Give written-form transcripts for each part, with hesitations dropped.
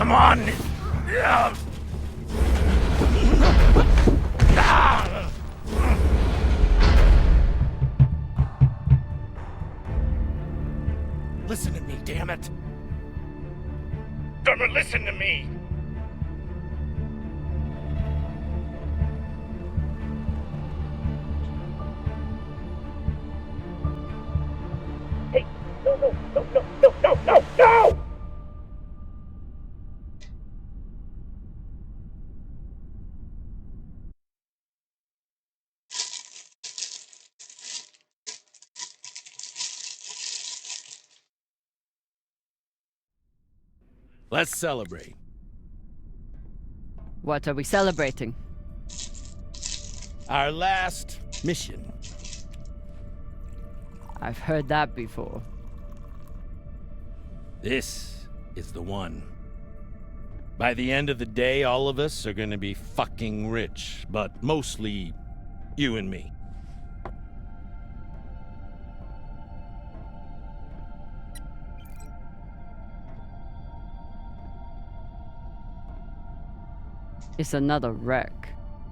Come on! Listen to me, damn it! Drummer, listen to me! Hey, no! Let's celebrate. What are we celebrating? Our last mission. I've heard that before. This is the one. By the end of the day, all of us are gonna be fucking rich, but mostly you and me. It's another wreck.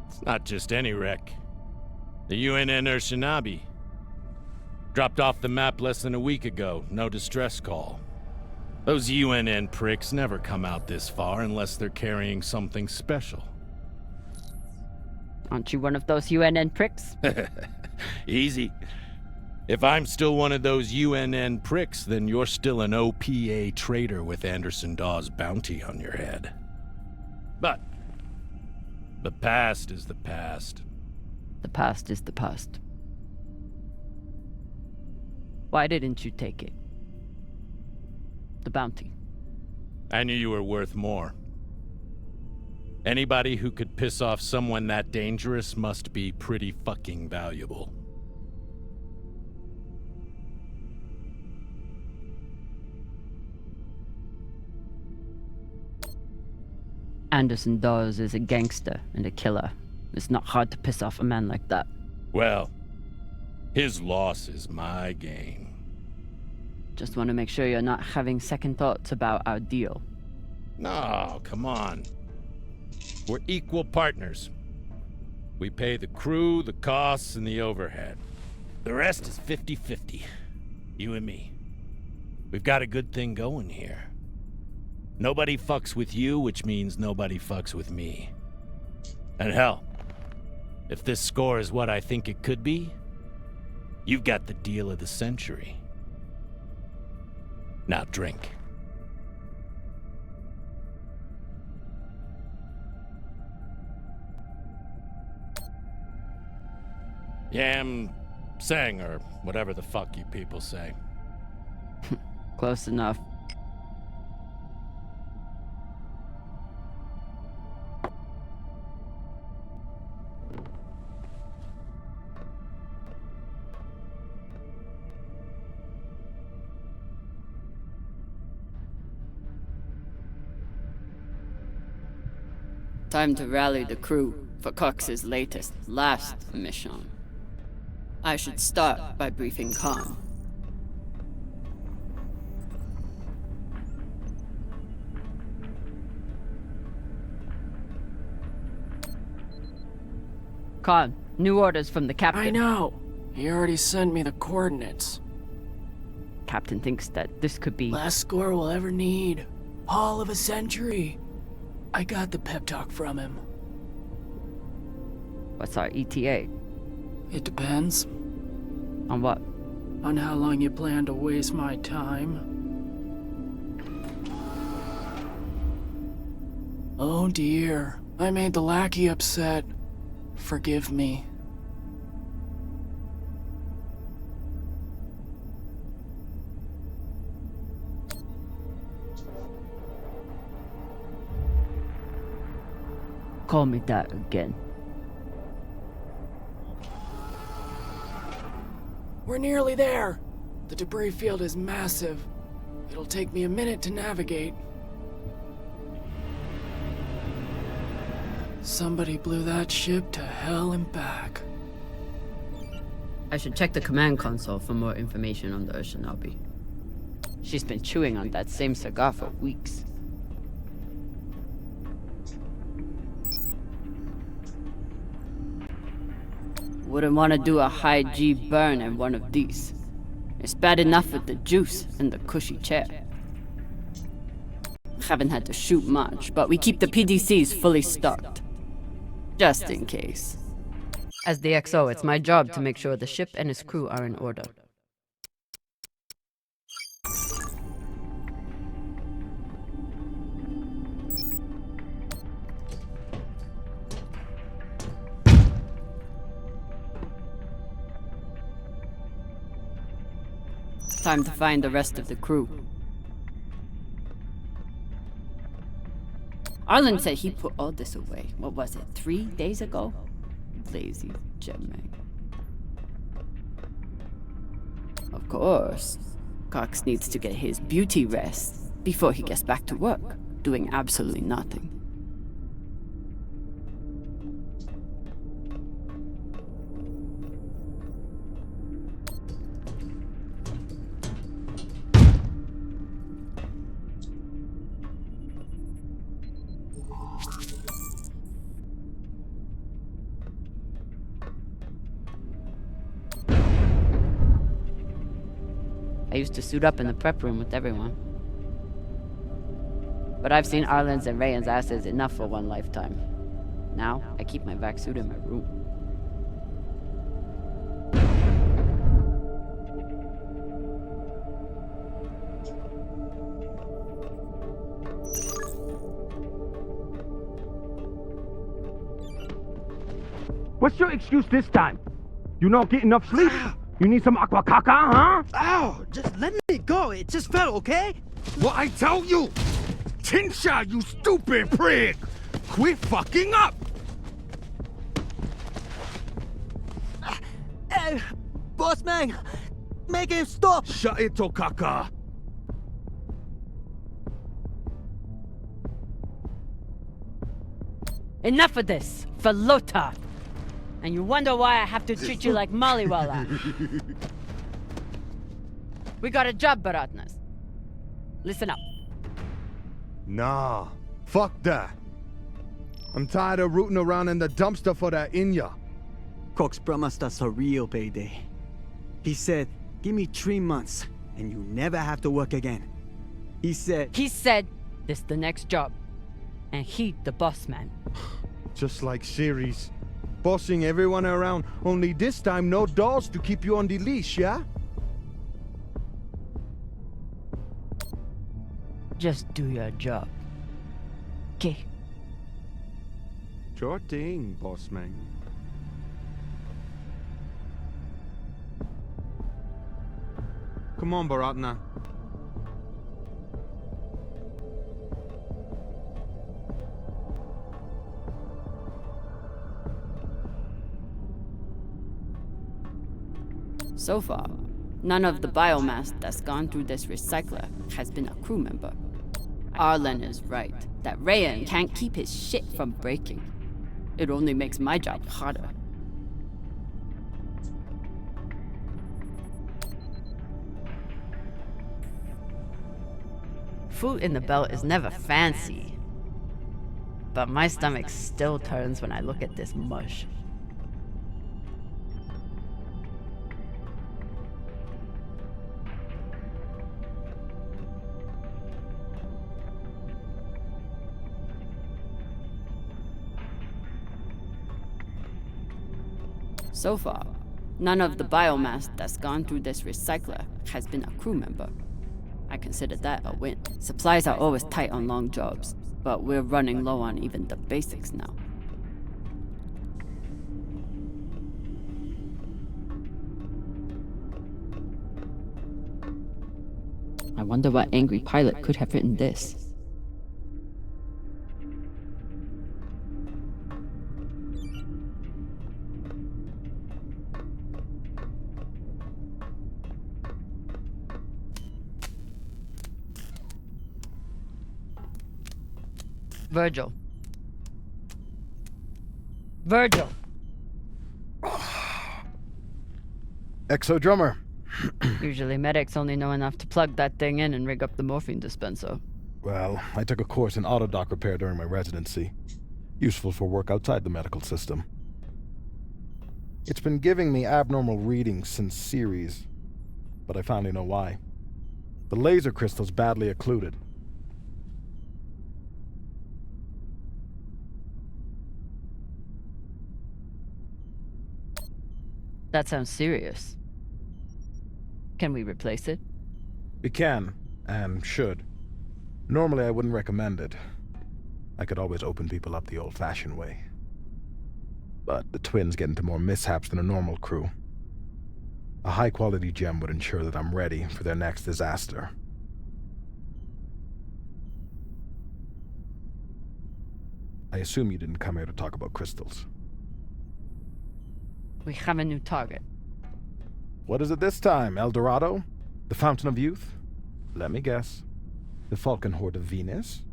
It's not just any wreck. The UNN Urshinabi. Dropped off the map less than a week ago. No distress call. Those UNN pricks never come out this far unless they're carrying something special. Aren't you one of those UNN pricks? Easy. If I'm still one of those UNN pricks, then you're still an OPA traitor with Anderson Dawes' bounty on your head. But the past is the past. The past is the past. Why didn't you take it? The bounty. I knew you were worth more. Anybody who could piss off someone that dangerous must be pretty fucking valuable. Anderson Dawes is a gangster and a killer. It's not hard to piss off a man like that. Well, his loss is my gain. Just want to make sure you're not having second thoughts about our deal. No, come on. We're equal partners. We pay the crew, the costs, and the overhead. The rest is 50-50. You and me. We've got a good thing going here. Nobody fucks with you, which means nobody fucks with me. And hell, if this score is what I think it could be, you've got the deal of the century. Now drink. Yam sang, or whatever the fuck you people say. Close enough. Time to rally the crew for Cox's last mission. I should start by briefing Khan. Khan, new orders from the captain. I know. He already sent me the coordinates. Captain thinks that this could be... Last score we'll ever need. Haul of a century. I got the pep talk from him. What's our ETA? It depends. On what? On how long you plan to waste my time. Oh dear. I made the lackey upset. Forgive me. Call me that again. We're nearly there. The debris field is massive. It'll take me a minute to navigate. Somebody blew that ship to hell and back. I should check the command console for more information on the Urshinabi. She's been chewing on that same cigar for weeks. wouldn't want to do a high G burn in one of these. It's bad enough with the juice and the cushy chair. Haven't had to shoot much, but we keep the PDCs fully stocked. Just in case. As the XO, it's my job to make sure the ship and its crew are in order. Time to find the rest of the crew. Arlen said he put all this away. What was it, 3 days ago? Lazy Gemma. Of course. Cox needs to get his beauty rest before he gets back to work, doing absolutely nothing. I used to suit up in the prep room with everyone. But I've seen Arlen's and Rayan's asses enough for one lifetime. Now, I keep my vac suit in my room. What's your excuse this time? You not get enough sleep? You need some aqua caca, huh? Ow! Just let me go. It just fell, okay? What I tell you? Tinsha, you stupid prig! Quit fucking up! Hey, boss man! Make him stop! Shut it, Tokaka! Enough of this! Falota! And you wonder why I have to treat you like Maliwala. We got a job, Baratnas. Listen up. Nah, fuck that. I'm tired of rooting around in the dumpster for that Inya. Cox promised us a real payday. He said, give me 3 months, and you never have to work again. He said, this the next job. And he the boss man. Just like Series. Bossing everyone around, only this time no dolls to keep you on the leash, yeah? Just do your job. Okay. Sure thing, boss man. Come on, Baratna. So far, none of the biomass that's gone through this recycler has been a crew member. Arlen is right, that Rayan can't keep his shit from breaking. It only makes my job harder. Food in the belt is never fancy, but my stomach still turns when I look at this mush. So far, none of the biomass that's gone through this recycler has been a crew member. I consider that a win. Supplies are always tight on long jobs, but we're running low on even the basics now. I wonder what angry pilot could have written this. Virgil. Exo drummer. Usually medics only know enough to plug that thing in and rig up the morphine dispenser. Well, I took a course in autodoc repair during my residency. Useful for work outside the medical system. It's been giving me abnormal readings since series, but I finally know why. The laser crystal's badly occluded. That sounds serious. Can we replace it? We can, and should. Normally I wouldn't recommend it. I could always open people up the old-fashioned way. But the twins get into more mishaps than a normal crew. A high-quality gem would ensure that I'm ready for their next disaster. I assume you didn't come here to talk about crystals. We have a new target. What is it this time, El Dorado? The Fountain of Youth? Let me guess. The Falcon Horde of Venus?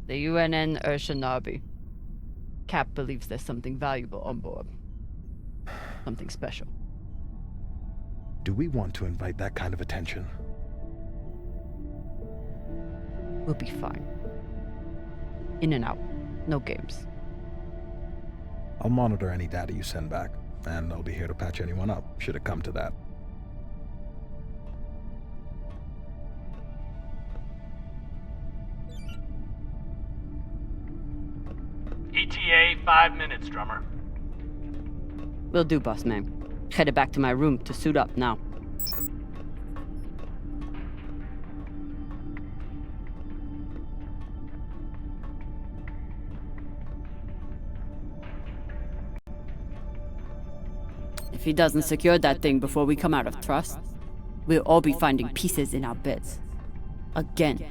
The UNN Urshanabi. Cap believes there's something valuable on board. Something special. Do we want to invite that kind of attention? We'll be fine. In and out. No games. I'll monitor any data you send back, and I'll be here to patch anyone up, should it come to that. ETA 5 minutes, drummer. Will do, boss man. Headed back to my room to suit up now. If he doesn't secure that thing before we come out of trust, we'll all be finding pieces in our beds. Again.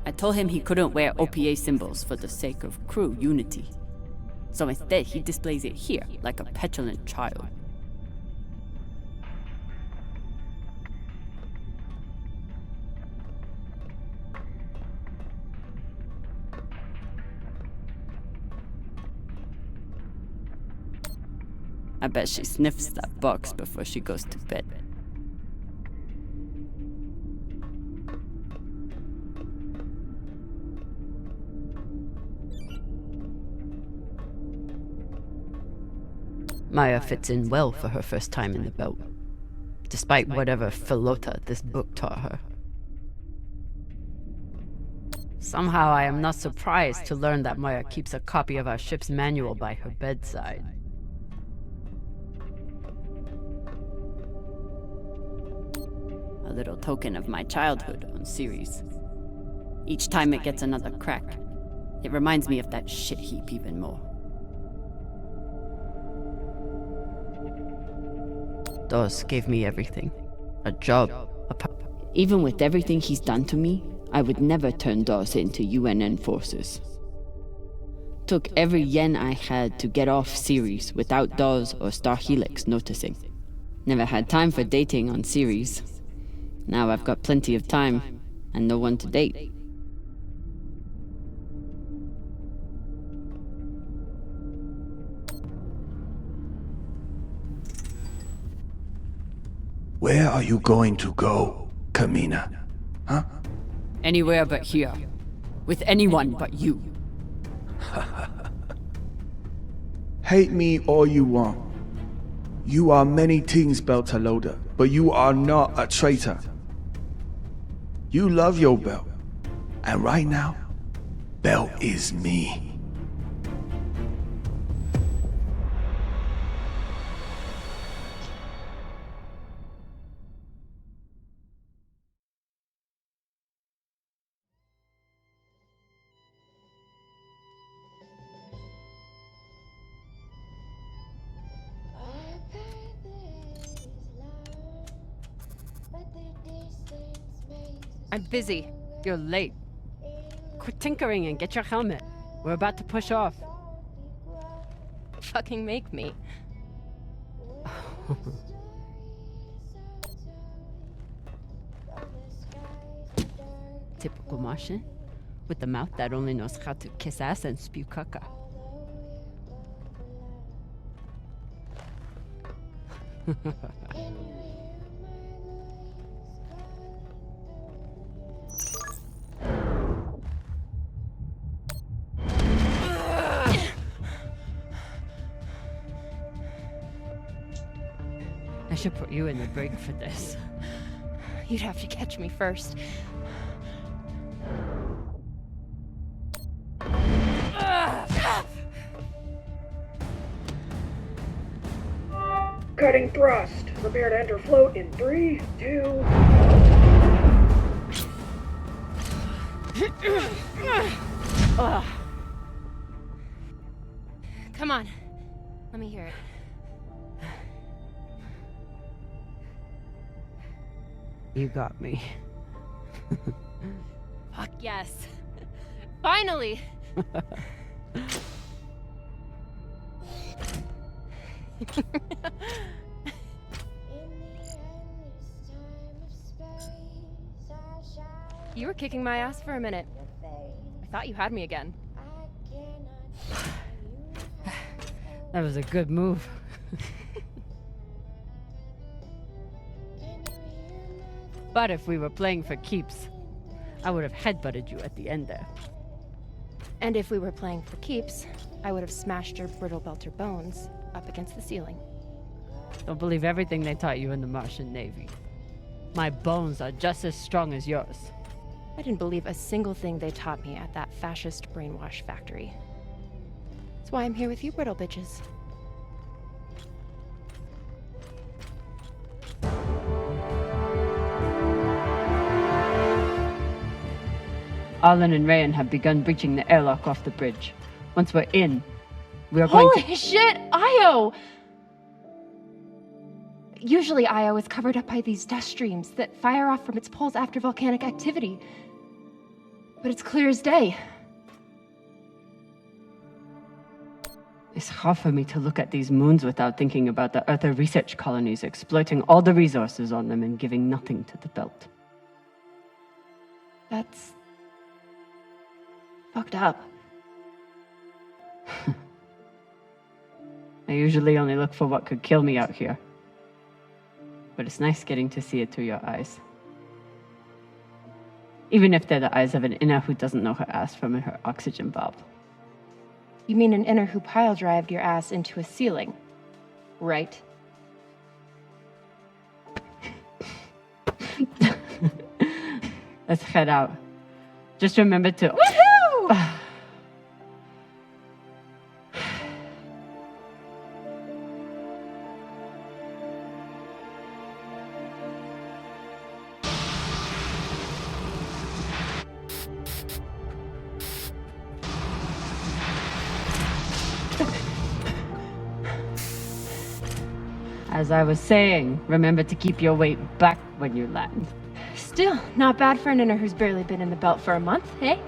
I told him he couldn't wear OPA symbols for the sake of crew unity. So instead, he displays it here, like a petulant child. I bet she sniffs that box before she goes to bed. Maya fits in well for her first time in the belt, despite whatever filota this book taught her. Somehow I am not surprised to learn that Maya keeps a copy of our ship's manual by her bedside. A little token of my childhood on Ceres. Each time it gets another crack, it reminds me of that shit heap even more. Dawes gave me everything. A job, Even with everything he's done to me, I would never turn Dawes into UNN forces. Took every yen I had to get off Ceres without Dawes or Star Helix noticing. Never had time for dating on Ceres. Now I've got plenty of time, and no one to date. Where are you going to go, Camina? Huh? Anywhere but here. With anyone but you. Hate me all you want. You are many things, Beltalowda, but you are not a traitor. You love your belt. And right now, belt is me. I'm busy. You're late. Quit tinkering and get your helmet. We're about to push off. Fucking make me. Typical Martian. With the mouth that only knows how to kiss ass and spew caca. should put you in the brig for this. You'd have to catch me first. Cutting thrust. Prepare to enter float in 3, 2... Come on. Let me hear it. You got me. Fuck yes. Finally! You were kicking my ass for a minute. I thought you had me again. That was a good move. But if we were playing for keeps, I would have headbutted you at the end there. And if we were playing for keeps, I would have smashed your brittle belter bones up against the ceiling. Don't believe everything they taught you in the Martian Navy. My bones are just as strong as yours. I didn't believe a single thing they taught me at that fascist brainwash factory. That's why I'm here with you brittle bitches. Arlen and Rayan have begun breaching the airlock off the bridge. Once we're in, we are going to— Holy shit, Io! Usually Io is covered up by these dust streams that fire off from its poles after volcanic activity. But it's clear as day. It's hard for me to look at these moons without thinking about the Earther research colonies exploiting all the resources on them and giving nothing to the belt. That's fucked up. I usually only look for what could kill me out here. But it's nice getting to see it through your eyes. Even if they're the eyes of an inner who doesn't know her ass from her oxygen valve. You mean an inner who pile-drived your ass into a ceiling, right? Let's head out. Just remember to— Woohoo! As I was saying, remember to keep your weight back when you land. Still, not bad for an inner who's barely been in the belt for a month, hey?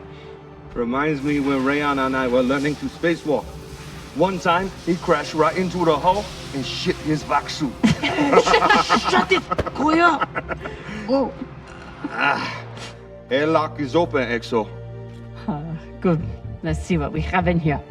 Reminds me when Rayan and I were learning to spacewalk. One time, he crashed right into the hull and shit his vac suit. Shut it! Koya! Oh. Airlock is open, Exo. Good. Let's see what we have in here.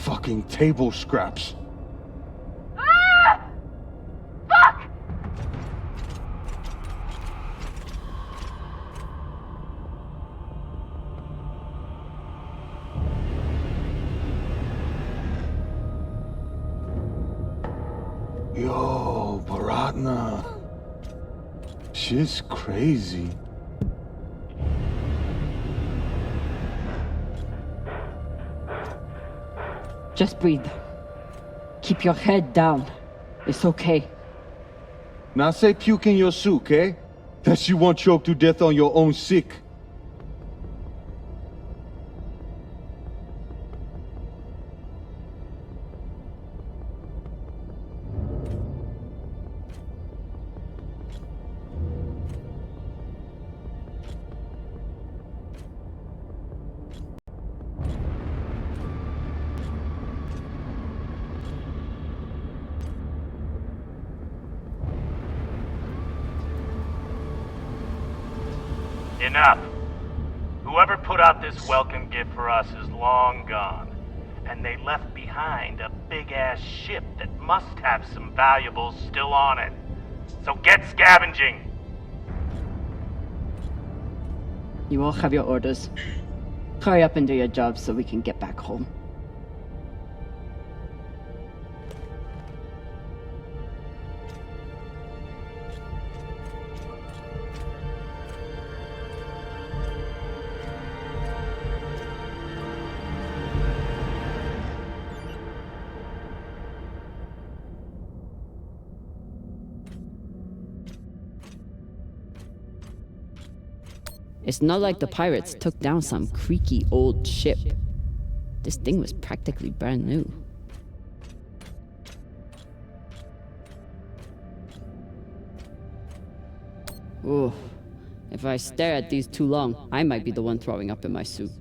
Fucking table scraps. Ah! Fuck! Yo, Baratna. Shit's crazy. Just breathe. Keep your head down. It's okay. Now say puke in your soup, eh? That you won't choke to death on your own sick. Enough. Whoever put out this welcome gift for us is long gone. And they left behind a big-ass ship that must have some valuables still on it. So get scavenging! You all have your orders. Hurry up and do your job so we can get back home. It's not like the pirates took down some creaky old ship. This thing was practically brand new. Ooh, if I stare at these too long, I might be the one throwing up in my suit.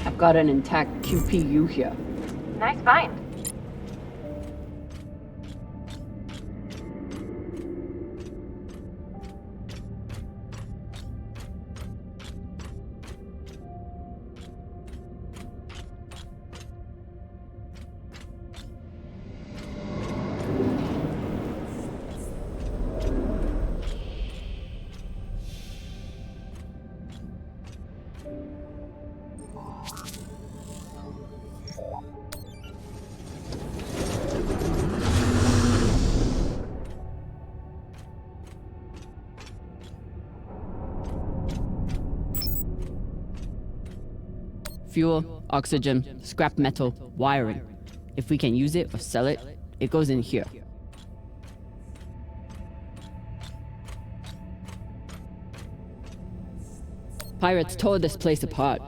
I've got an intact QPU here. Nice find. Fuel, oxygen, scrap metal, wiring. If we can use it or sell it, it goes in here. Pirates tore this place apart,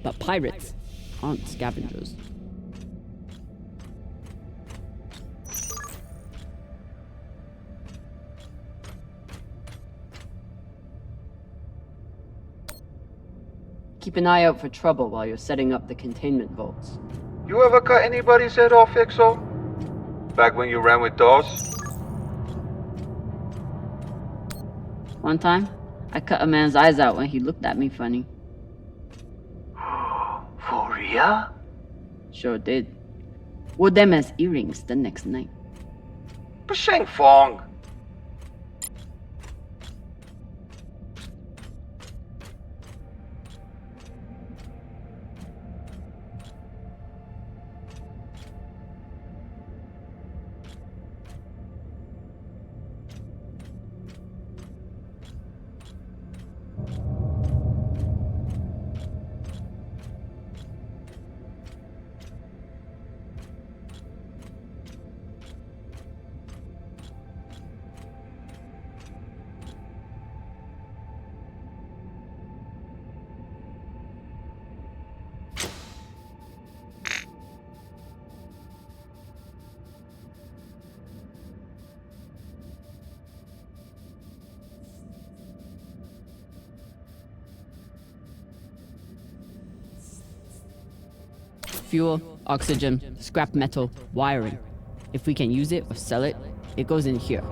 but pirates aren't scavengers. Keep an eye out for trouble while you're setting up the containment vaults. You ever cut anybody's head off, Exo? Back when you ran with dolls? One time, I cut a man's eyes out when he looked at me funny. For real? Sure did. Wore them as earrings the next night. Basheng Fong. Fuel, oxygen, scrap metal, wiring. If we can use it or sell it, it goes in here.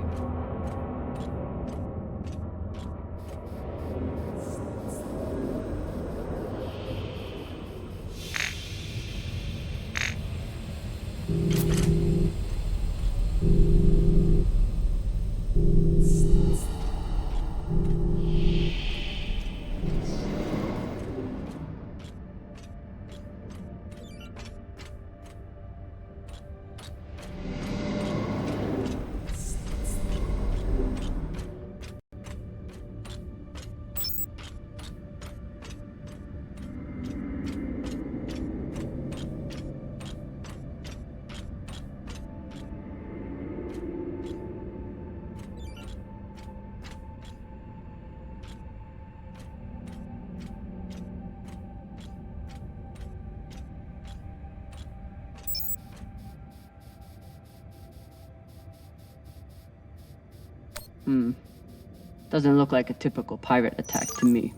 Doesn't look like a typical pirate attack to me.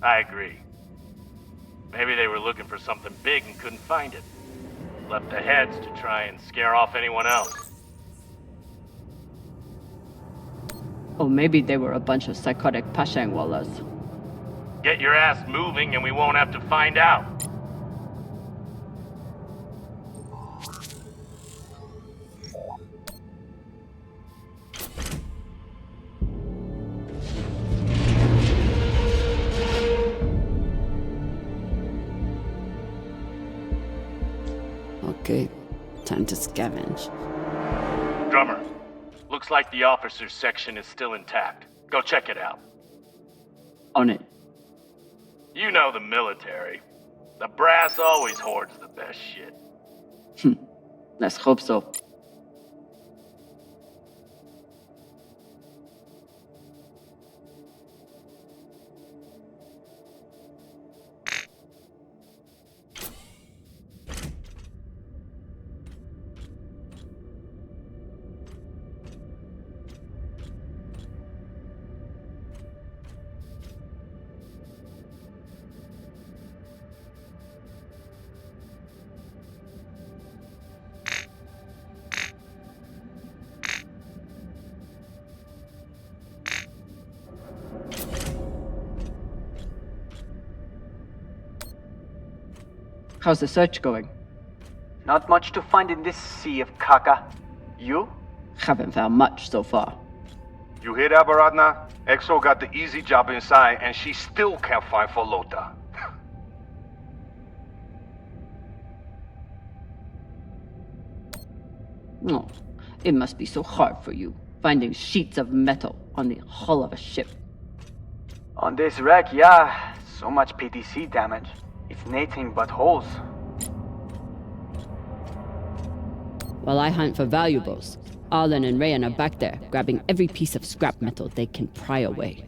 I agree. Maybe they were looking for something big and couldn't find it. Left the heads to try and scare off anyone else. Or maybe they were a bunch of psychotic Pashangwallas. Get your ass moving and we won't have to find out. Okay, time to scavenge. Drummer, looks like the officers' section is still intact. Go check it out. On it. You know the military. The brass always hoards the best shit. Let's hope so. How's the search going? Not much to find in this sea of caca. You? Haven't found much so far. You hear that, Baratna? Exo got the easy job inside, and she still can't find Folota. Oh, it must be so hard for you, finding sheets of metal on the hull of a ship. On this wreck, yeah. So much PTC damage. It's nothing but holes. While I hunt for valuables, Arlen and Rayan are back there, grabbing every piece of scrap metal they can pry away.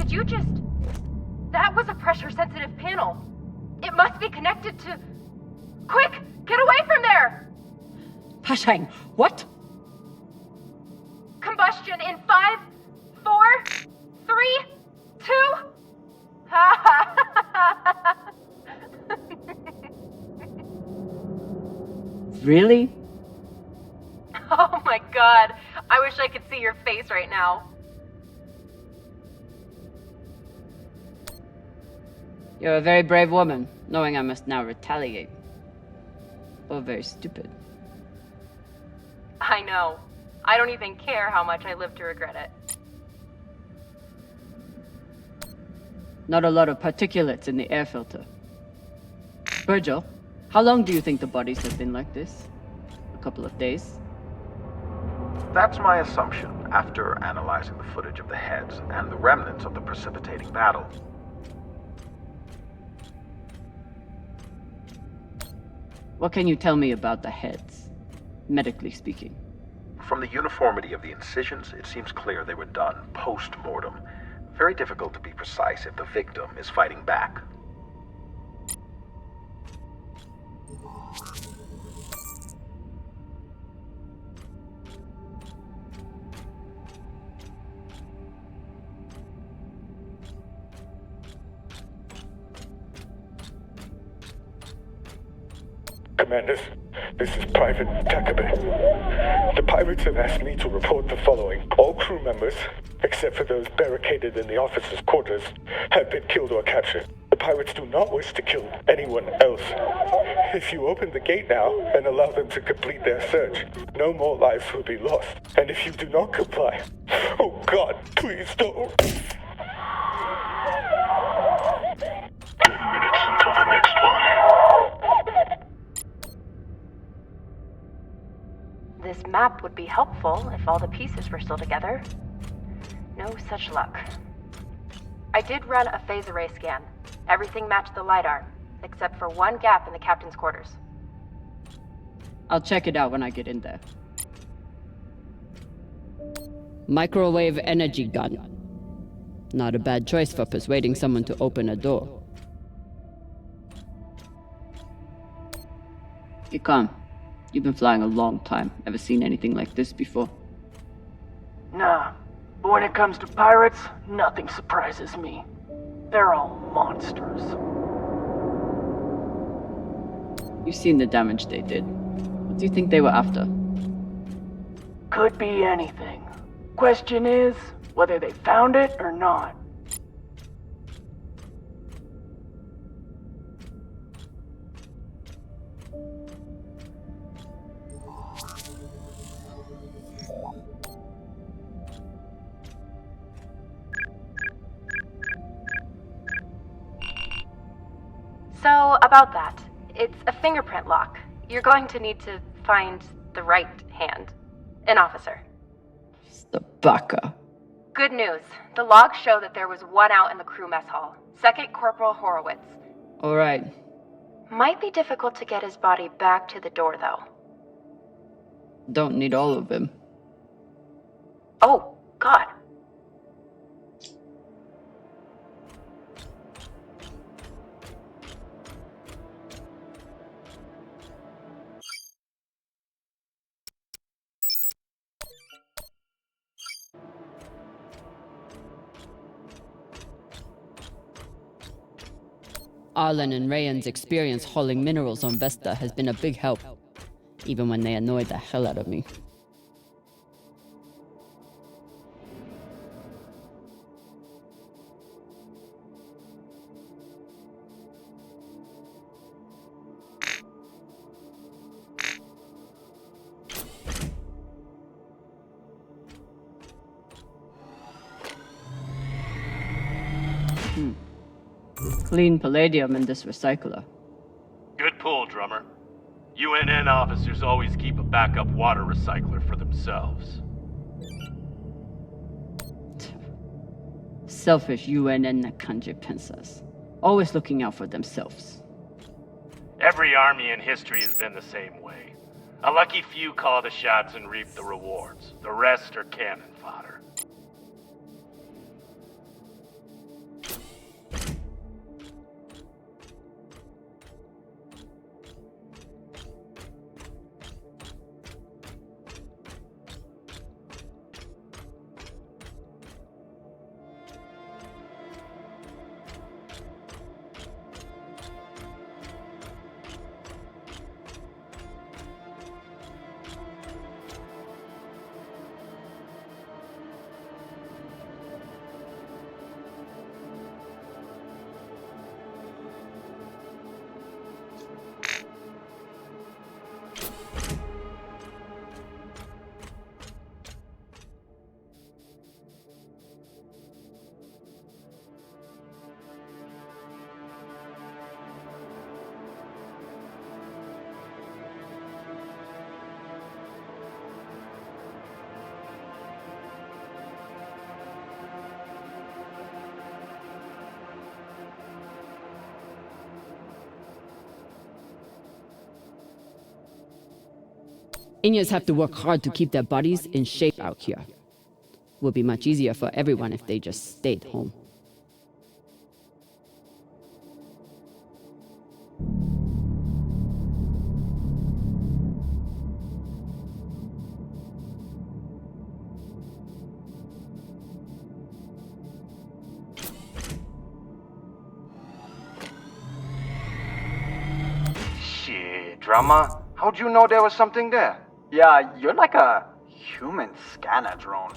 You just... That was a pressure-sensitive panel. It must be connected to... Quick! Get away from there! Pashang, what? Combustion in 5, 4, 3, 2... Really? Oh my god. I wish I could see your face right now. You're a very brave woman, knowing I must now retaliate. Or very stupid. I know. I don't even care how much I live to regret it. Not a lot of particulates in the air filter. Virgil, how long do you think the bodies have been like this? A couple of days? That's my assumption, after analyzing the footage of the heads and the remnants of the precipitating battle. What can you tell me about the heads, medically speaking? From the uniformity of the incisions, it seems clear they were done post-mortem. Very difficult to be precise if the victim is fighting back. Commanders, this is Private Takabe. The pirates have asked me to report the following. All crew members, except for those barricaded in the officers' quarters, have been killed or captured. The pirates do not wish to kill anyone else. If you open the gate now and allow them to complete their search, no more lives will be lost. And if you do not comply, oh God, please don't. 10 minutes until the next one. This map would be helpful if all the pieces were still together. No such luck. I did run a phase array scan. Everything matched the LiDAR, except for one gap in the captain's quarters. I'll check it out when I get in there. Microwave energy gun. Not a bad choice for persuading someone to open a door. You calm. You've been flying a long time. Ever seen anything like this before? Nah, but when it comes to pirates, nothing surprises me. They're all monsters. You've seen the damage they did. What do you think they were after? Could be anything. Question is, whether they found it or not. So, about that. It's a fingerprint lock. You're going to need to find the right hand. An officer. The baka. Good news. The logs show that there was one out in the crew mess hall. Second Corporal Horowitz. Alright. Might be difficult to get his body back to the door, though. Don't need all of him. Oh, God. Arlen and Rayan's experience hauling minerals on Vesta has been a big help, even when they annoyed the hell out of me. Clean palladium in this recycler. Good pull, Drummer. UNN officers always keep a backup water recycler for themselves. Selfish UNN Nakanje princess. Always looking out for themselves. Every army in history has been the same way. A lucky few call the shots and reap the rewards. The rest are cannon fodder. Inyas have to work hard to keep their bodies in shape out here. Would be much easier for everyone if they just stayed home. Shit, Drama. How'd you know there was something there? Yeah, you're like a human scanner drone.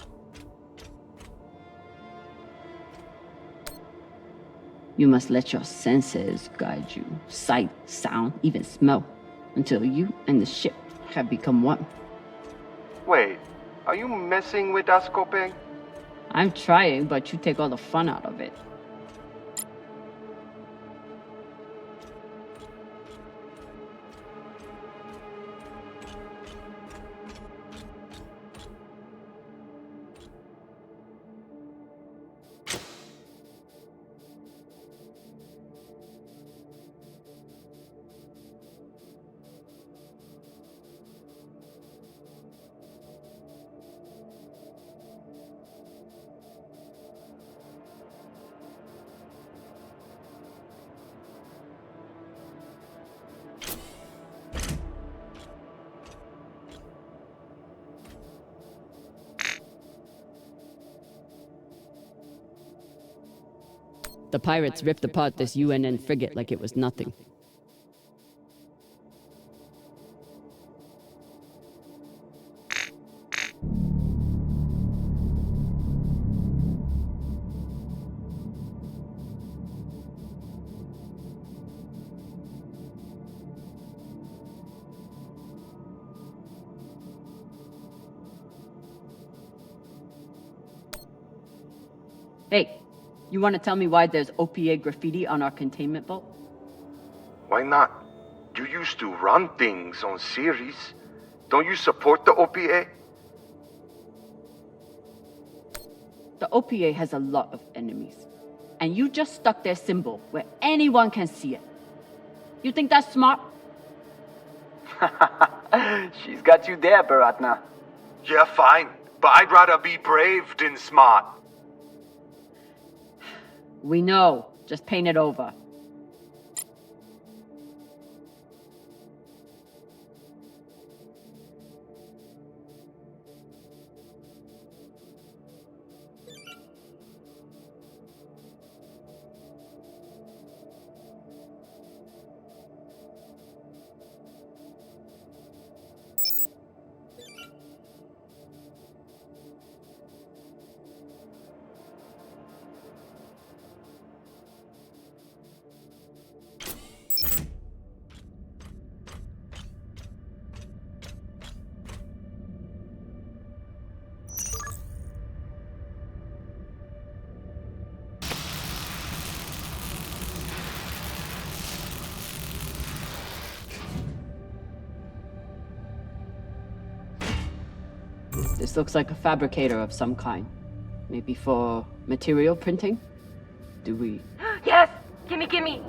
You must let your senses guide you. Sight, sound, even smell. until you and the ship have become one. Wait, are you messing with us, Kopeng? I'm trying, but you take all the fun out of it. The pirates ripped apart this UNN frigate like it was nothing. Hey, you want to tell me why there's OPA graffiti on our containment bolt? Why not? You used to run things on Series. Don't you support the OPA? The OPA has a lot of enemies. And you just stuck their symbol where anyone can see it. You think that's smart? She's got you there, Baratna. Yeah, fine. But I'd rather be brave than smart. We know. Just paint it over. This looks like a fabricator of some kind. Maybe for material printing? Do we... Yes! Gimme, gimme!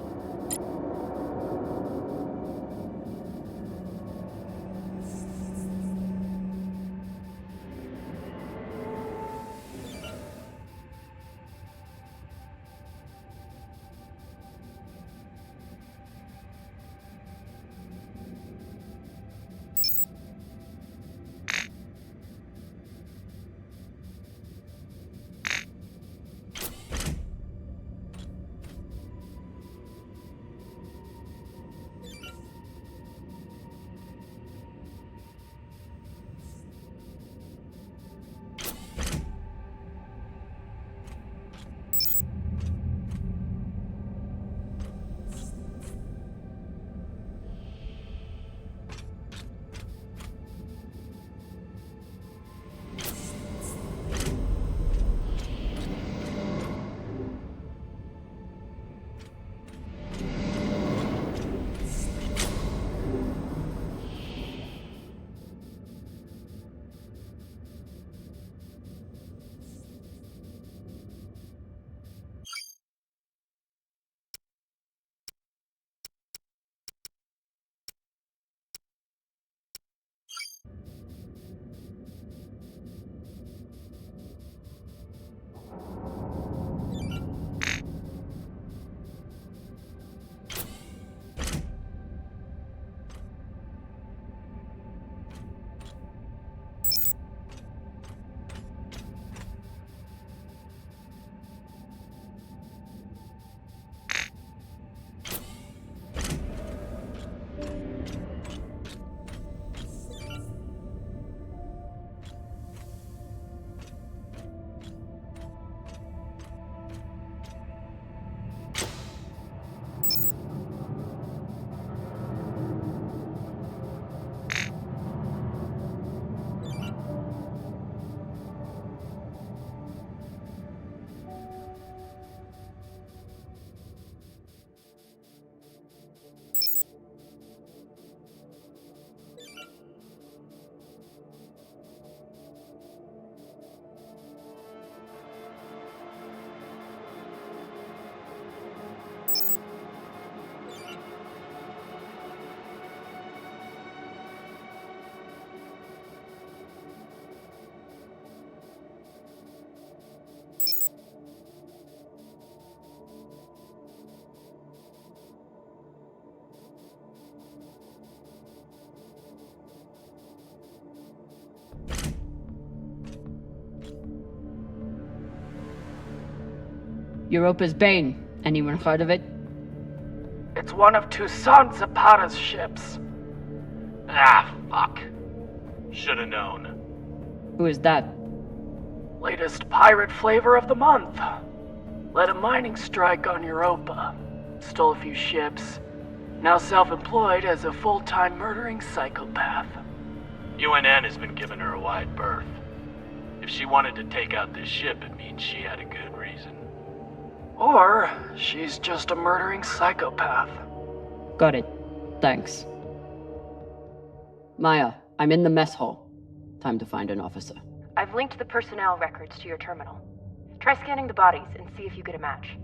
Europa's Bane. Anyone heard of it? It's one of Toussaint Zapata's ships. Ah, fuck. Should've known. Who is that? Latest pirate flavor of the month. Led a mining strike on Europa. Stole a few ships. Now self-employed as a full-time murdering psychopath. UNN has been giving her a wide berth. If she wanted to take out this ship, it means she had a good reason. Or she's just a murdering psychopath. Got it. Thanks. Maya, I'm in the mess hall. Time to find an officer. I've linked the personnel records to your terminal. Try scanning the bodies and see if you get a match.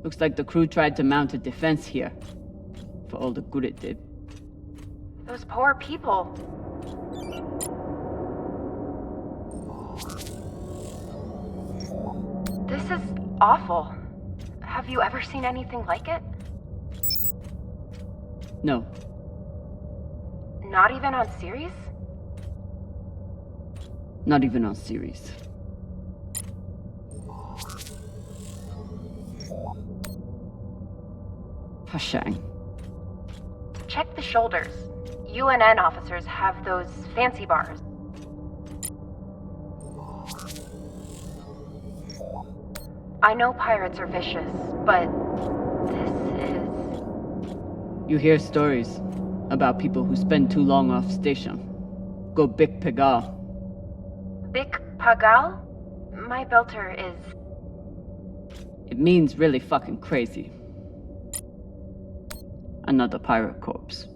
Looks like the crew tried to mount a defense here. For all the good it did. Those poor people. This is awful. Have you ever seen anything like it? No. Not even on series? Not even on series. Hashang. Check the shoulders. UNN officers have those fancy bars. I know pirates are vicious, but this is... You hear stories about people who spend too long off station. Go Bik Pegal. Bik Pagal? My belter is... It means really fucking crazy. Another pirate corpse.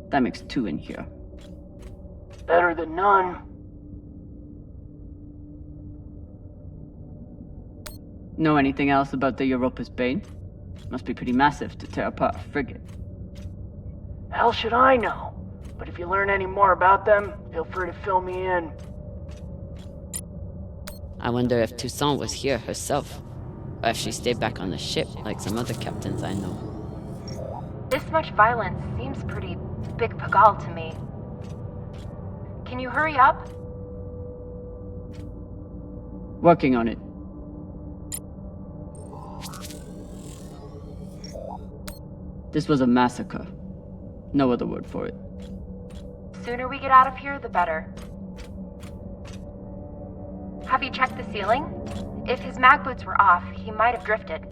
That makes 2 in here. Better than none. Know anything else about the Europa's Bane? Must be pretty massive to tear apart a frigate. Hell should I know? But if you learn any more about them, feel free to fill me in. I wonder if Toussaint was here herself. Or if she stayed back on the ship like some other captains I know. This much violence seems pretty Bik Pagal to me. Can you hurry up? Working on it. This was a massacre. No other word for it. Sooner we get out of here, the better. Have you checked the ceiling? If his mag boots were off, he might have drifted.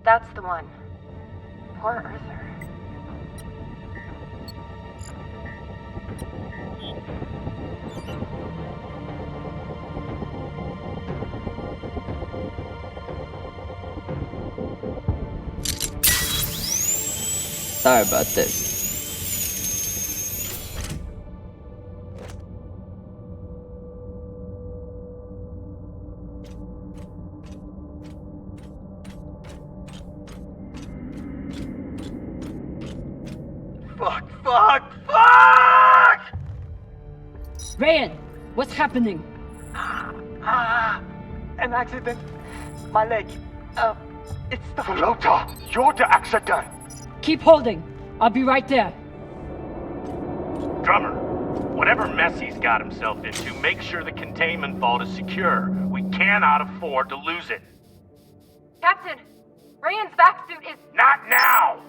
That's the one. Poor Arthur. Sorry about this. Fuck! Rayan, what's happening? An accident. My leg. It's the... Flota, you're the accident! Keep holding. I'll be right there. Drummer, whatever mess he's got himself into, make sure the containment vault is secure. We cannot afford to lose it. Captain, Rayan's back suit is... Not now!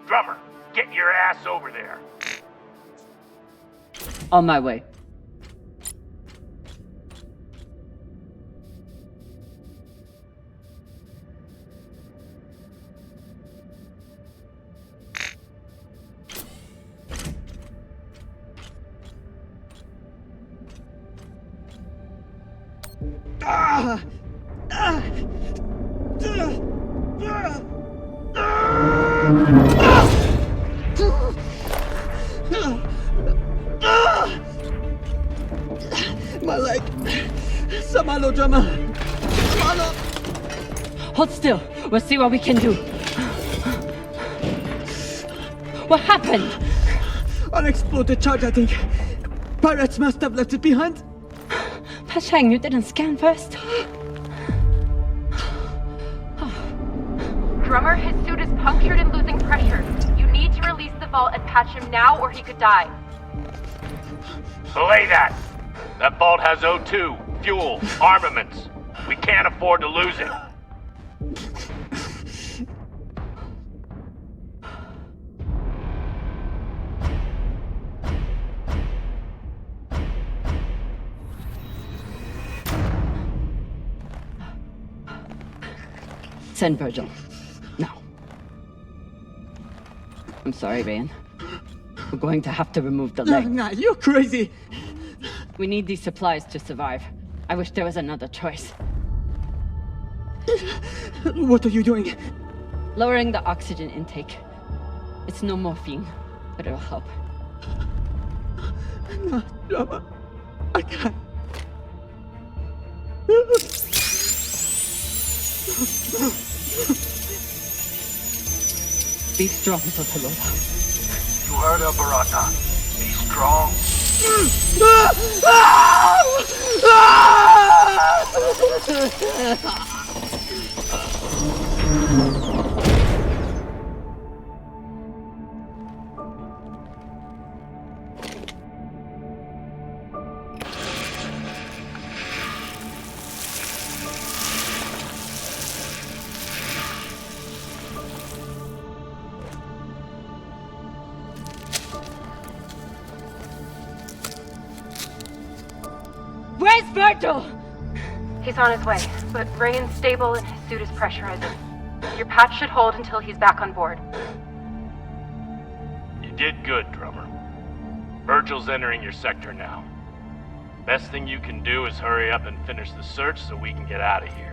Drummer, get your ass over there. On my way. My leg! Samalo, drummer! Samalo! Hold still. We'll see what we can do. What happened? Unexploded charge, I think. Pirates must have left it behind. Pashang, you didn't scan first? Drummer, his suit is punctured and losing pressure. You need to release the vault and patch him now or he could die. Belay that! That vault has O2, fuel, armaments. We can't afford to lose it. Send Virgil. Now. I'm sorry, Ryan. We're going to have to remove the leg. Nah, you're crazy. We need these supplies to survive. I wish there was another choice. What are you doing? Lowering the oxygen intake. It's no morphine, but it'll help. No, drummer. I can't. Be strong, Totaloda. You heard her, Barata. Be strong. Where's Virgil? He's on his way, but Ryan's stable and his suit is pressurizing. Your patch should hold until he's back on board. You did good, Drummer. Virgil's entering your sector now. Best thing you can do is hurry up and finish the search so we can get out of here.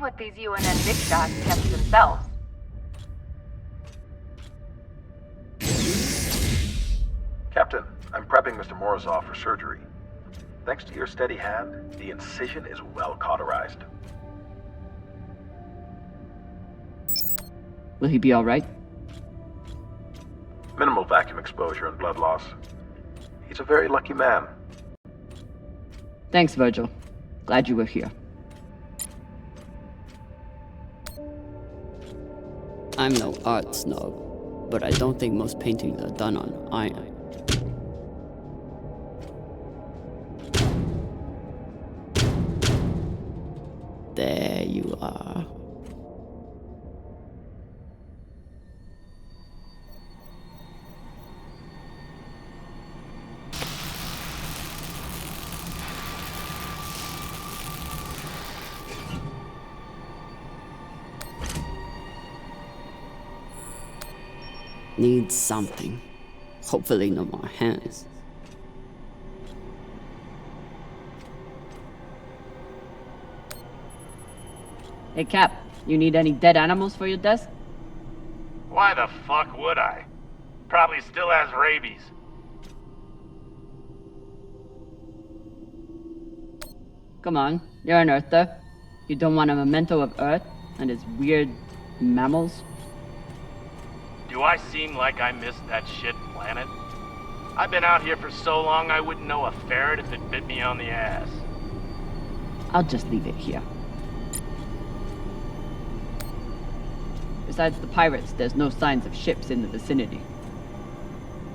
what these UNN big shots kept to themselves. Captain, I'm prepping Mr. Morozov for surgery. Thanks to your steady hand, the incision is well cauterized. Will he be alright? Minimal vacuum exposure and blood loss. He's a very lucky man. Thanks, Virgil. Glad you were here. I'm no art snob, but I don't think most paintings are done on iron. There you are. Needs something. Hopefully no more hands. Hey Cap, you need any dead animals for your desk? Why the fuck would I? Probably still has rabies. Come on, you're an Earther. You don't want a memento of Earth and its weird mammals? Do I seem like I missed that shit planet? I've been out here for so long I wouldn't know a ferret if it bit me on the ass. I'll just leave it here. Besides the pirates, there's no signs of ships in the vicinity.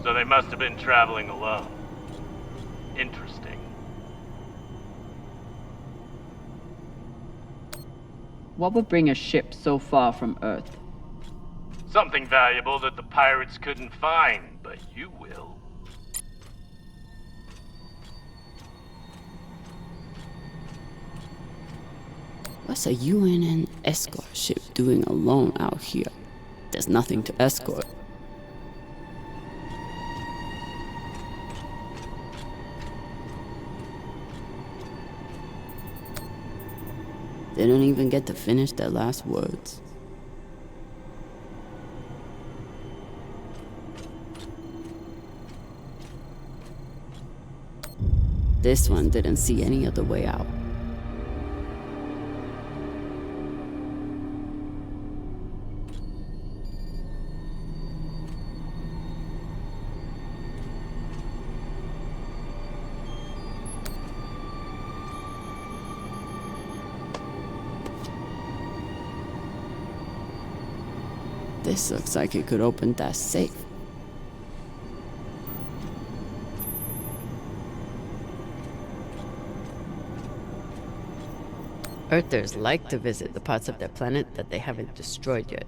So they must have been traveling alone. Interesting. What would bring a ship so far from Earth? Something valuable that the pirates couldn't find, but you will. What's a UNN escort ship doing alone out here? There's nothing to escort. They don't even get to finish their last words. This one didn't see any other way out. This looks like it could open that safe. Earthers like to visit the parts of their planet that they haven't destroyed yet.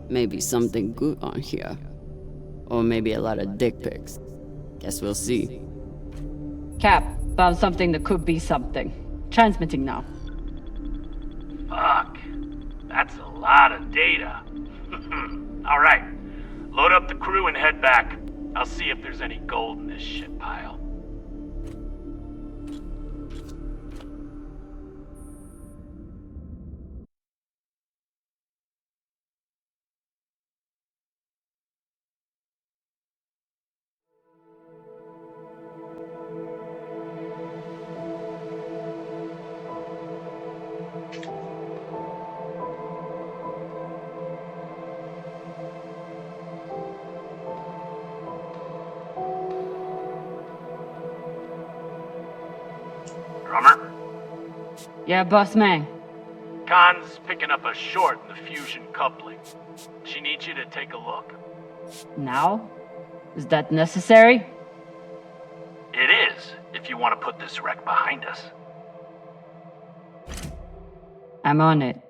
Maybe something good on here. Or maybe a lot of dick pics. Guess we'll see. Cap, found something that could be something. Transmitting now. Fuck. That's a lot of data. Alright. Load up the crew and head back. I'll see if there's any gold in this shit pile. Drummer? Yeah, boss man. Khan's picking up a short in the fusion coupling. She needs you to take a look. Now? Is that necessary? It is, if you want to put this wreck behind us. I'm on it.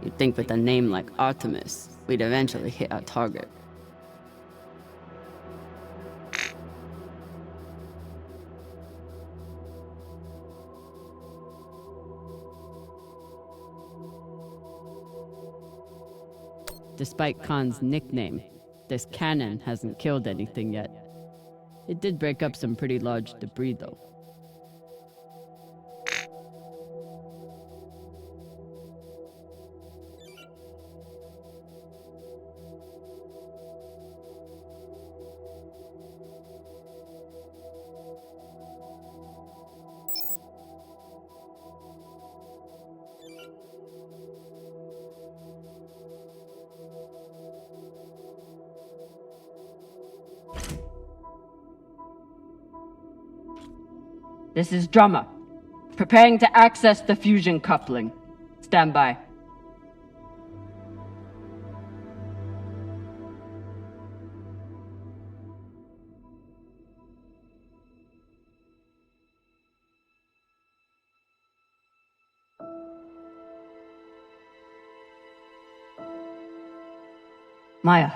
You'd think with a name like Artemis, we'd eventually hit our target. Despite Khan's nickname, this cannon hasn't killed anything yet. It did break up some pretty large debris, though. This is Drummer. Preparing to access the fusion coupling. Stand by. Maya.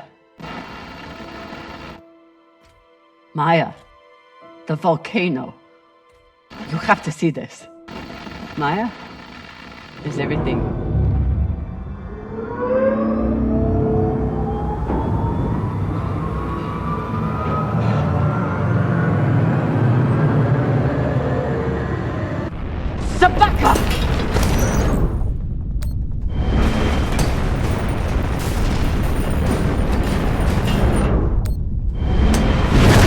Maya. The volcano. You have to see this. Maya? Is everything... Sabaka!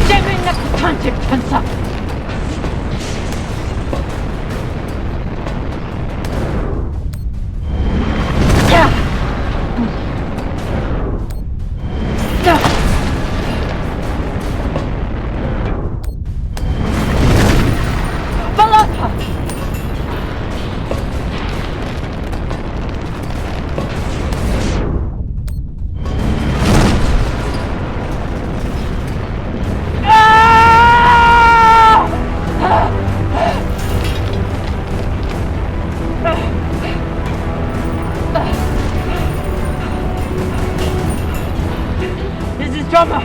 Jemina Kutantik Pansa! Drummer!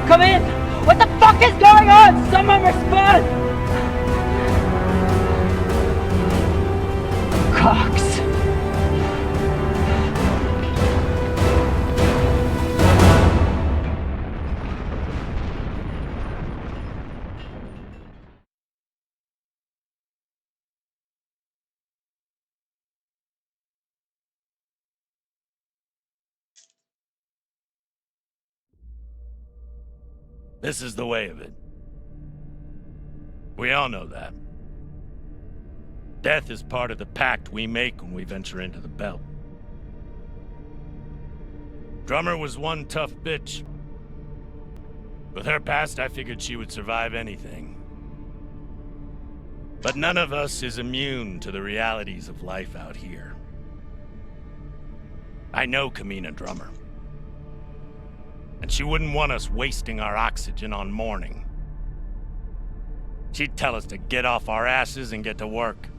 Come in! What the fuck is going on? Someone respond! Cox. This is the way of it. We all know that. Death is part of the pact we make when we venture into the belt. Drummer was one tough bitch. With her past, I figured she would survive anything. But none of us is immune to the realities of life out here. I know Camina Drummer. And she wouldn't want us wasting our oxygen on mourning. She'd tell us to get off our asses and get to work.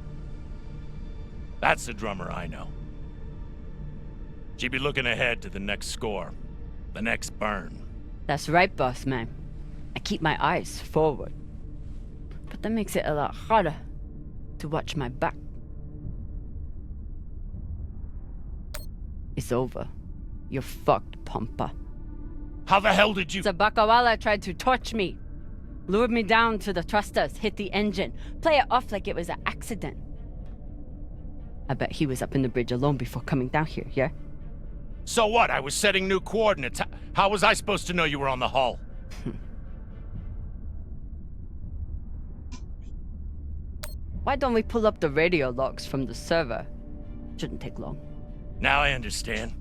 That's the Drummer I know. She'd be looking ahead to the next score, the next burn. That's right, boss man. I keep my eyes forward. But that makes it a lot harder to watch my back. It's over. You're fucked, Pampa. How the hell did you— Sabakawala tried to torch me. Lured me down to the thrusters, hit the engine. Play it off like it was an accident. I bet he was up in the bridge alone before coming down here, yeah? So what? I was setting new coordinates. How was I supposed to know you were on the hull? Why don't we pull up the radio logs from the server? Shouldn't take long. Now I understand.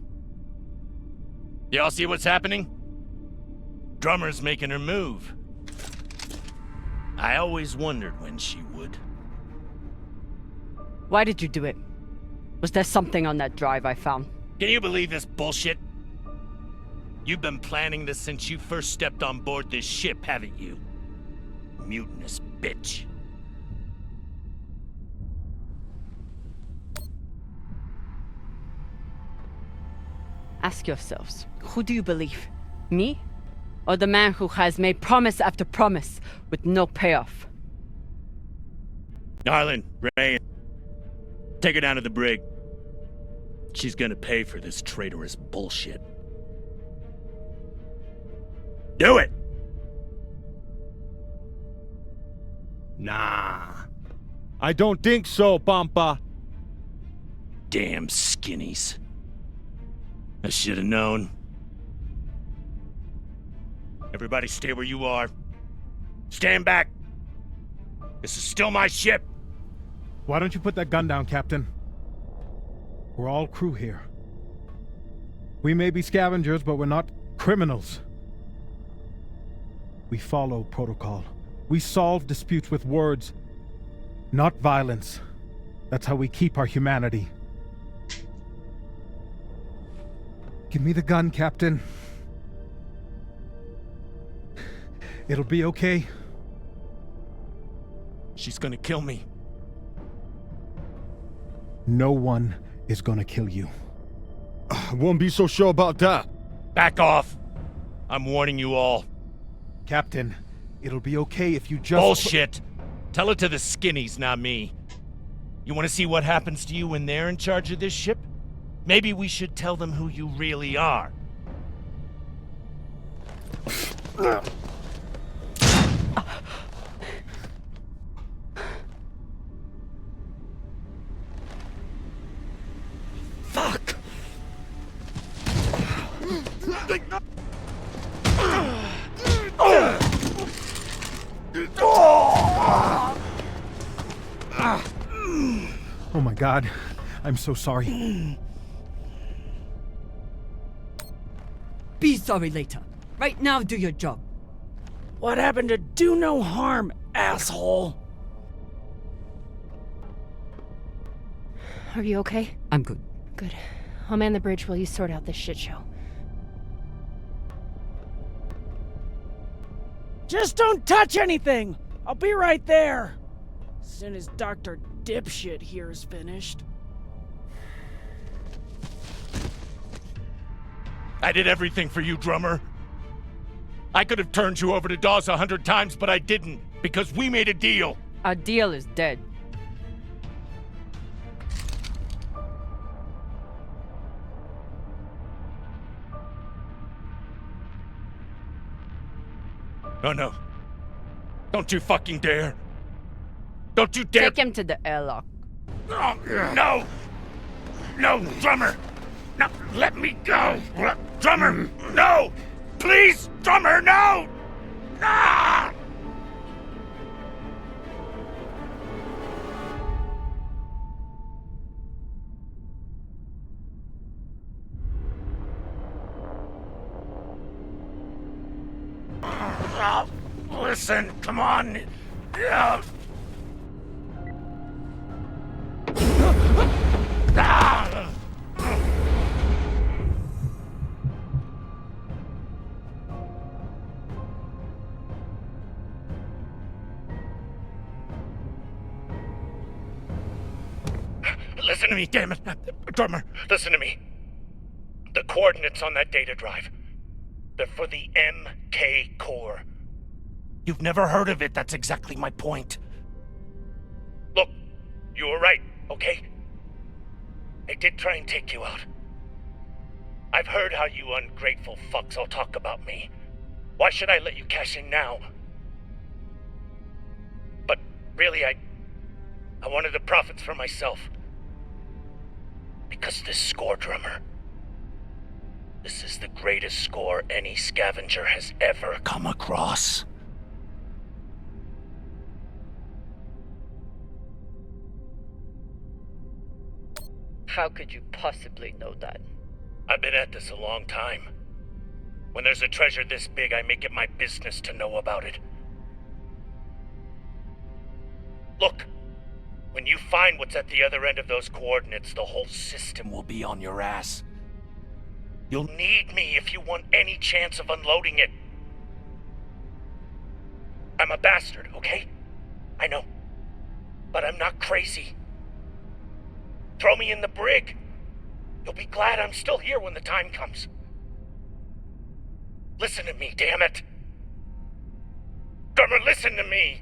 Y'all see what's happening? Drummer's making her move. I always wondered when she would. Why did you do it? Was there something on that drive I found? Can you believe this bullshit? You've been planning this since you first stepped on board this ship, haven't you? Mutinous bitch. Ask yourselves, who do you believe? Me? Or the man who has made promise after promise with no payoff? Arlen, Ray, take her down to the brig. She's gonna pay for this traitorous bullshit. Do it! Nah. I don't think so, Pampa. Damn skinnies. I should have known. Everybody stay where you are. Stand back. This is still my ship. Why don't you put that gun down, Captain? We're all crew here. We may be scavengers, but we're not criminals. We follow protocol. We solve disputes with words, not violence. That's how we keep our humanity. Give me the gun, Captain. It'll be okay. She's gonna kill me. No one is gonna kill you. I won't be so sure about that. Back off. I'm warning you all. Captain, it'll be okay if you just... Bullshit! Tell it to the skinnies, not me. You want to see what happens to you when they're in charge of this ship? Maybe we should tell them who you really are. Fuck! Oh my God, I'm so sorry. Be sorry later. Right now, do your job. What happened to do no harm, asshole? Are you okay? I'm good. Good. I'll man the bridge while you sort out this shit show. Just don't touch anything! I'll be right there! As soon as Dr. Dipshit here is finished. I did everything for you, drummer. I could have turned you over to Dawes 100 times, but I didn't, because we made a deal. Our deal is dead. Oh no. Don't you fucking dare. Don't you dare. Take him to the airlock. Oh, no! No, drummer! No, let me go! Drummer, no! Please, drummer, no! Ah! Listen, come on! Ah! Listen to me, damn it. Drummer, listen to me. The coordinates on that data drive, they're for the MK core. You've never heard of it, that's exactly my point. Look, you were right, okay? They did try and take you out. I've heard how you ungrateful fucks all talk about me. Why should I let you cash in now? But really, I wanted the profits for myself. Because this score, drummer, this is the greatest score any scavenger has ever come across. How could you possibly know that? I've been at this a long time. When there's a treasure this big, I make it my business to know about it. Look, when you find what's at the other end of those coordinates, the whole system will be on your ass. You'll need me if you want any chance of unloading it. I'm a bastard, okay? I know. But I'm not crazy. Throw me in the brig. You'll be glad I'm still here when the time comes. Listen to me, damn it! Drummer, listen to me!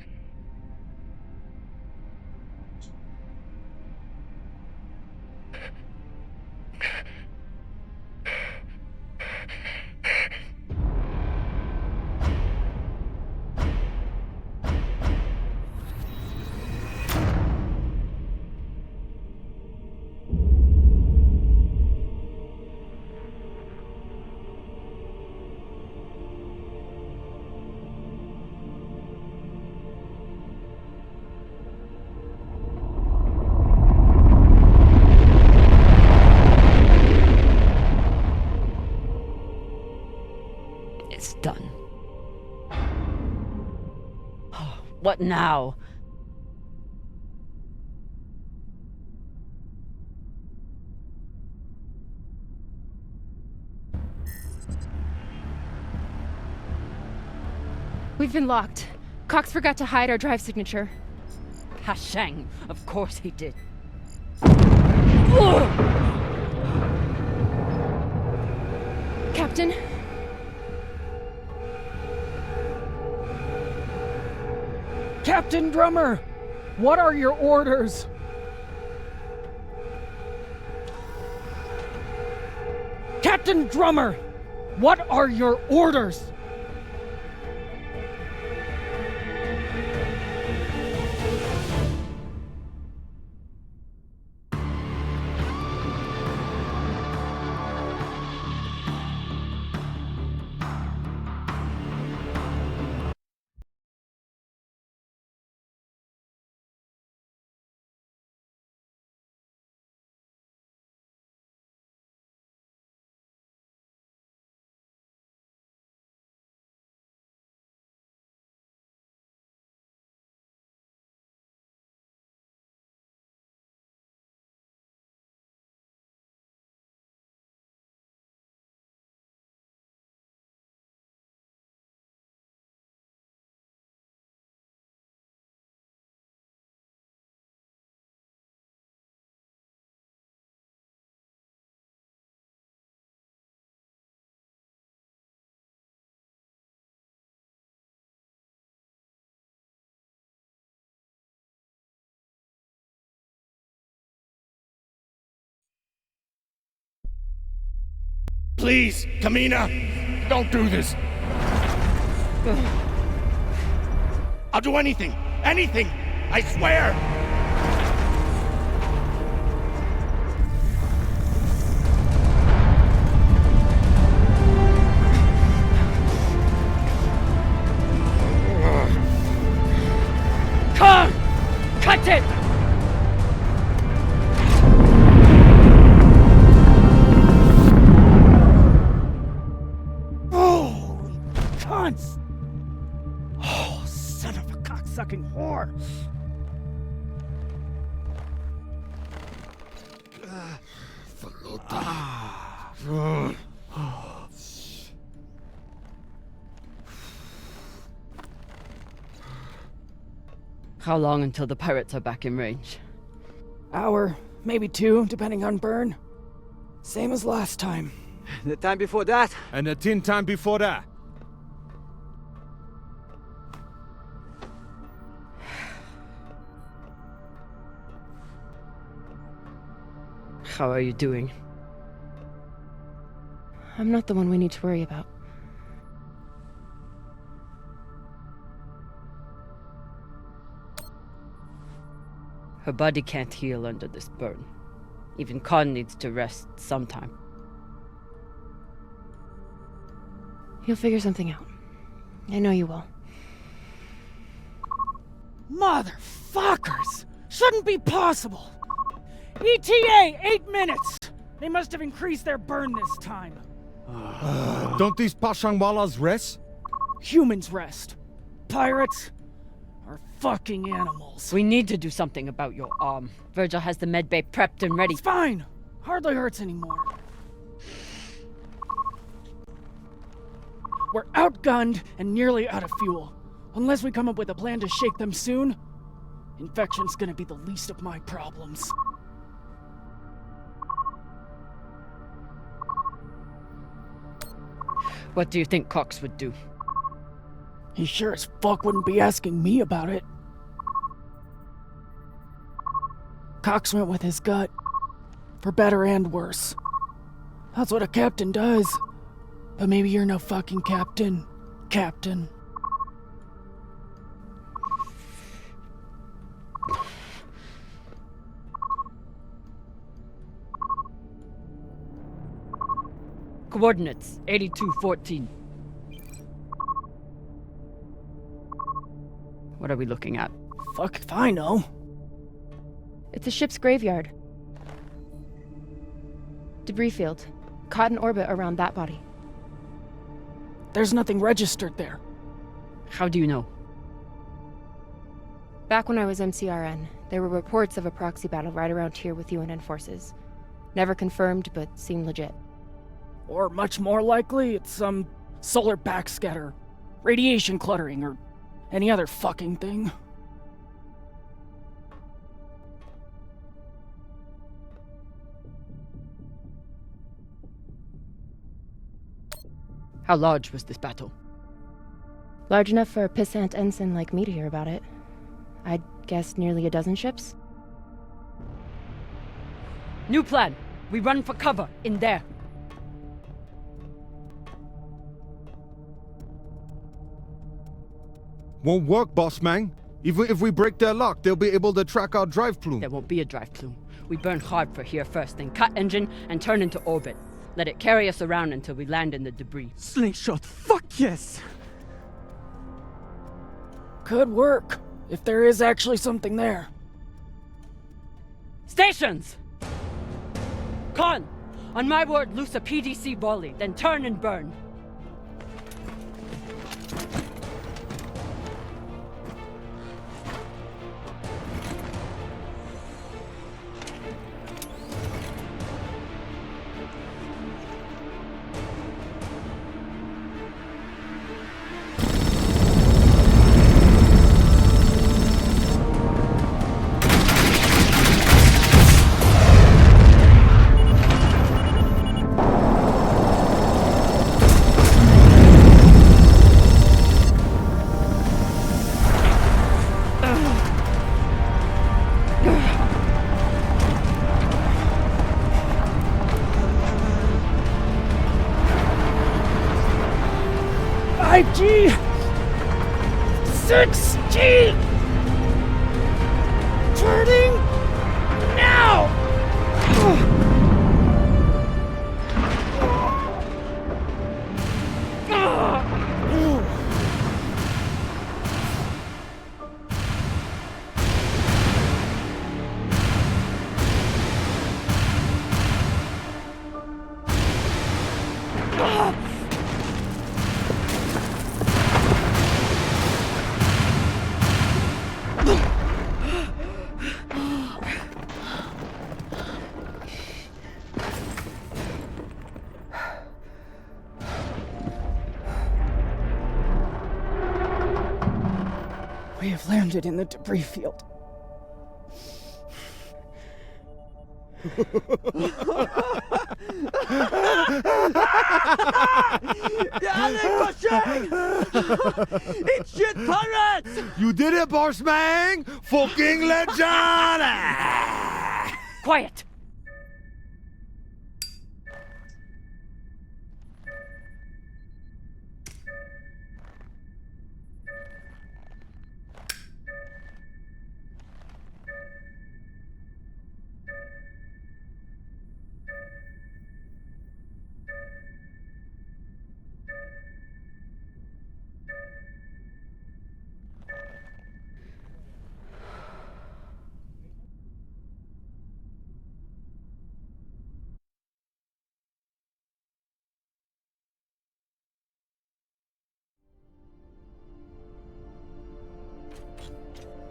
It's done. What now? We've been locked. Cox forgot to hide our drive signature. Hashang, of course he did. Captain? Captain Drummer! What are your orders? Captain Drummer! What are your orders? Please, Camina, don't do this. I'll do anything, I swear. Come! Cut it! Oh, son of a cocksucking whore! How long until the pirates are back in range? Hour, maybe 2, depending on burn. Same as last time. The time before that? And the 10 time before that. How are you doing? I'm not the one we need to worry about. Her body can't heal under this burn. Even Khan needs to rest sometime. You'll figure something out. I know you will. Motherfuckers! Shouldn't be possible! ETA, 8 minutes! They must have increased their burn this time. Don't these Pashangwalas rest? Humans rest. Pirates are fucking animals. We need to do something about your arm. Virgil has the medbay prepped and ready. It's fine. Hardly hurts anymore. We're outgunned and nearly out of fuel. Unless we come up with a plan to shake them soon, infection's gonna be the least of my problems. What do you think Cox would do? He sure as fuck wouldn't be asking me about it. Cox went with his gut. For better and worse. That's what a captain does. But maybe you're no fucking captain. Captain. Coordinates 8214. What are we looking at? Fuck if I know. It's a ship's graveyard. Debris field. Caught in orbit around that body. There's nothing registered there. How do you know? Back when I was MCRN, there were reports of a proxy battle right around here with UNN forces. Never confirmed, but seemed legit. Or much more likely, it's some solar backscatter, radiation cluttering, or any other fucking thing. How large was this battle? Large enough for a pissant ensign like me to hear about it. I'd guess nearly a dozen ships. New plan. We run for cover in there. Won't work, boss man. Even if we break their lock, they'll be able to track our drive plume. There won't be a drive plume. We burn hard for here first, then cut engine and turn into orbit. Let it carry us around until we land in the debris. Slingshot, fuck yes! Could work, if there is actually something there. Stations! Con! On my word, loose a PDC volley, then turn and burn. G 6G turning now. We have landed in the debris field. It's shit pirates! You did it, boss man! Fucking legend! Quiet!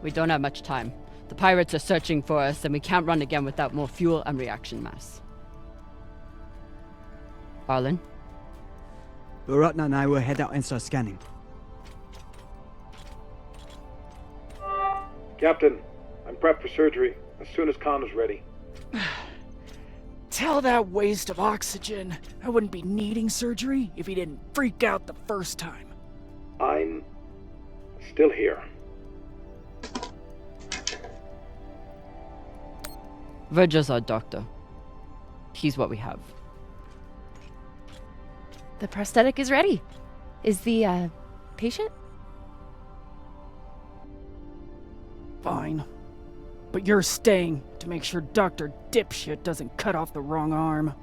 We don't have much time. The pirates are searching for us, and we can't run again without more fuel and reaction mass. Arlen? Baratna and I will head out and start scanning. Captain, I'm prepped for surgery as soon as Khan is ready. tell that waste of oxygen I wouldn't be needing surgery if he didn't freak out the first time. I'm still here. Virgil's our doctor. He's what we have. The prosthetic is ready. Is the, patient? Fine. But you're staying to make sure Dr. Dipshit doesn't cut off the wrong arm.